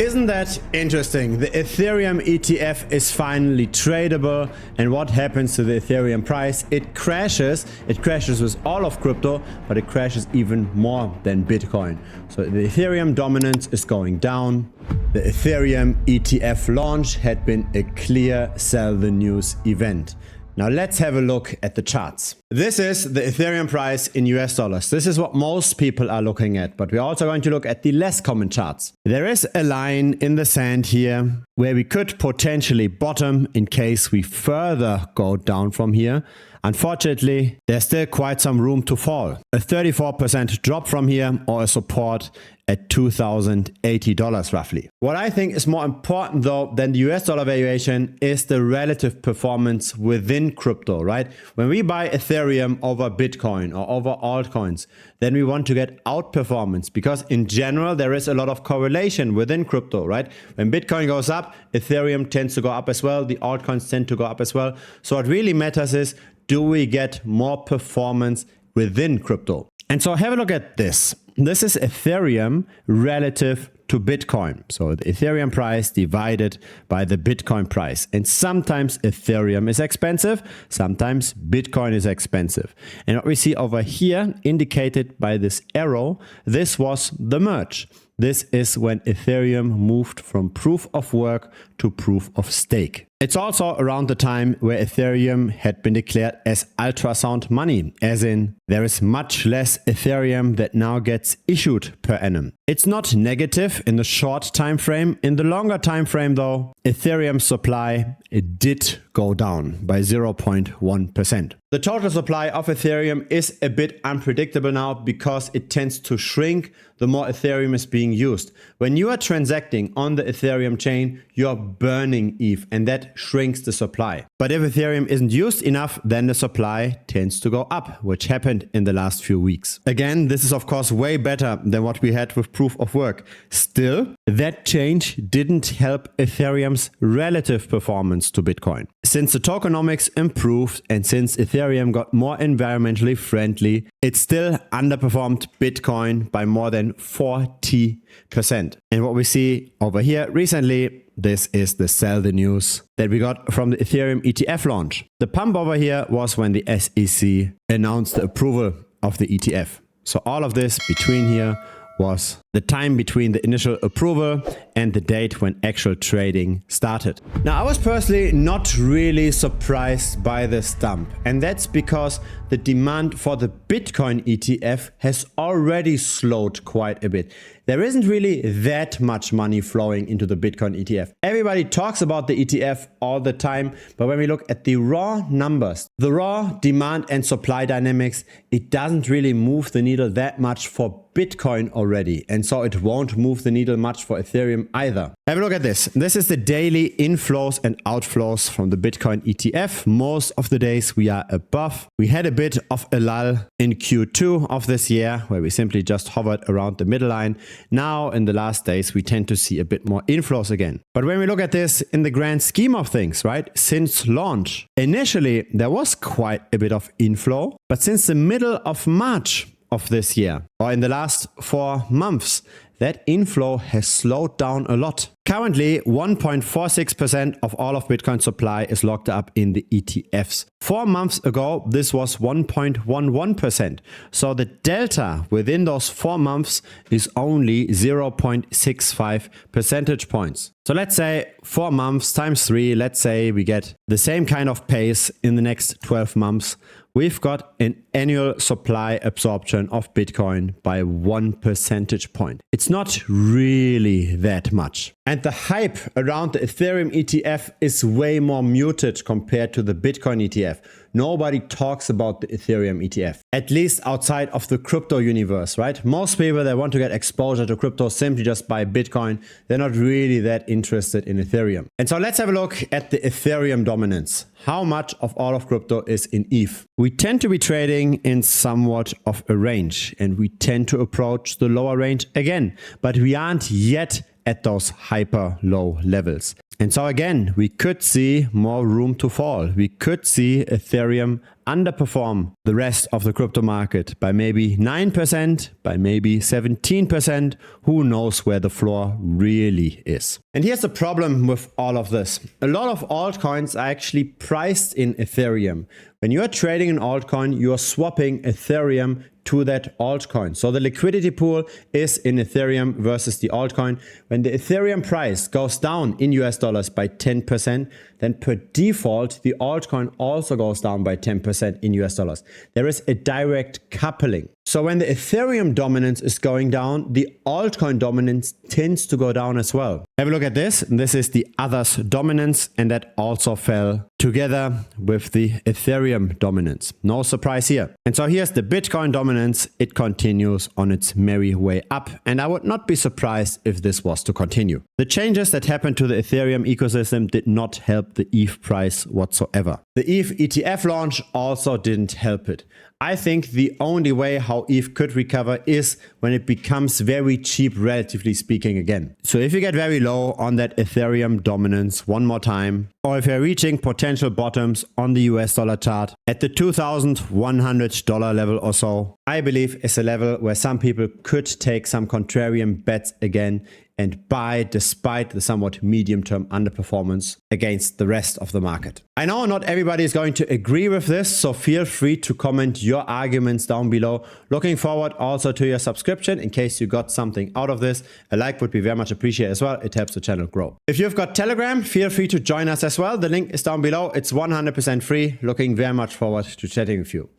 Isn't that interesting? The Ethereum ETF is finally tradable, and what happens to the Ethereum price? It crashes. It crashes with all of crypto, but it crashes even more than Bitcoin. So the Ethereum dominance is going down. The Ethereum ETF launch had been a clear sell the news event. Now let's have a look at the charts. This is the Ethereum price in US dollars. This is what most people are looking at, but we're also going to look at the less common charts. There is a line in the sand here where we could potentially bottom in case we further go down from here. Unfortunately, there's still quite some room to fall. A 34% drop from here or a support at $2,080 roughly. What I think is more important though than the US dollar valuation is the relative performance within crypto, right? When we buy Ethereum over Bitcoin or over altcoins, then we want to get outperformance because in general, there is a lot of correlation within crypto, right? When Bitcoin goes up, Ethereum tends to go up as well. The altcoins tend to go up as well. So what really matters is, do we get more performance within crypto? And so have a look at this. This is Ethereum relative to Bitcoin. So the Ethereum price divided by the Bitcoin price. And sometimes Ethereum is expensive, sometimes Bitcoin is expensive. And what we see over here, indicated by this arrow, this was the merge. This is when Ethereum moved from proof of work to proof of stake. It's also around the time where Ethereum had been declared as ultrasound money, as in there is much less Ethereum that now gets issued per annum. It's not negative in the short time frame. In the longer time frame though, Ethereum supply did go down by 0.1%. The total supply of Ethereum is a bit unpredictable now because it tends to shrink the more Ethereum is being used. When you are transacting on the Ethereum chain, you are burning ETH and that shrinks the supply. But if Ethereum isn't used enough, then the supply tends to go up, which happened in the last few weeks. Again, this is of course way better than what we had with proof of work. Still, that change didn't help Ethereum's relative performance to Bitcoin. Since the tokenomics improved and since Ethereum got more environmentally friendly, it still underperformed Bitcoin by more than 40%. And what we see over here recently, this is the sell the news that we got from the Ethereum ETF launch. The pump over here was when the SEC announced the approval of the ETF. So all of this between here was the time between the initial approval and the date when actual trading started. Now, I was personally not really surprised by this dump, and that's because the demand for the Bitcoin ETF has already slowed quite a bit. There isn't really that much money flowing into the Bitcoin ETF. Everybody talks about the ETF all the time, but when we look at the raw numbers, the raw demand and supply dynamics, it doesn't really move the needle that much for Bitcoin already. And so it won't move the needle much for Ethereum either. Have a look at this. This is the daily inflows and outflows from the Bitcoin ETF. Most of the days we are above. We had a bit of a lull in Q2 of this year where we simply just hovered around the middle line. Now in the last days, we tend to see a bit more inflows again. But when we look at this in the grand scheme of things, right, since launch, initially there was quite a bit of inflow, but since the middle of March of this year, or in the last 4 months, that inflow has slowed down a lot. Currently, 1.46% of all of Bitcoin supply is locked up in the ETFs. 4 months ago, this was 1.11%. So the delta within those 4 months is only 0.65 percentage points. So let's say 4 months times 3, let's say we get the same kind of pace in the next 12 months. We've got an annual supply absorption of Bitcoin by 1 percentage point. It's not really that much. And the hype around the Ethereum ETF is way more muted compared to the Bitcoin ETF. Nobody talks about the Ethereum ETF, at least outside of the crypto universe, right? Most people that want to get exposure to crypto simply just buy Bitcoin. They're not really that interested in Ethereum. And so let's have a look at the Ethereum dominance. How much of all of crypto is in ETH? We tend to be trading in somewhat of a range, and we tend to approach the lower range again, but we aren't yet at those hyper low levels. And so again, we could see more room to fall. We could see Ethereum underperform the rest of the crypto market by maybe 9%, by maybe 17%. Who knows where the floor really is? And here's the problem with all of this. A lot of altcoins are actually priced in Ethereum. When you are trading an altcoin, you are swapping Ethereum to that altcoin. So the liquidity pool is in Ethereum versus the altcoin. When the Ethereum price goes down in US dollars by 10%, then per default, the altcoin also goes down by 10% in US dollars. There is a direct coupling. So when the Ethereum dominance is going down, the altcoin dominance tends to go down as well. Have a look at this. This is the others dominance, and that also fell together with the Ethereum dominance. No surprise here. And so here's the Bitcoin dominance. It continues on its merry way up, and I would not be surprised if this was to continue. The changes that happened to the Ethereum ecosystem did not help the ETH price whatsoever. The ETH ETF launch also didn't help it. I think the only way how ETH could recover is when it becomes very cheap, relatively speaking, again. So if you get very low on that Ethereum dominance one more time, or if you're reaching potential bottoms on the US dollar chart at the $2,100 level or so, I believe is a level where some people could take some contrarian bets again and buy despite the somewhat medium-term underperformance against the rest of the market. I know not everybody is going to agree with this, so feel free to comment your arguments down below. Looking forward also to your subscription in case you got something out of this. A like would be very much appreciated as well. It helps the channel grow. If you've got Telegram, feel free to join us as well. The link is down below. It's 100% free. Looking very much forward to chatting with you.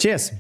Cheers.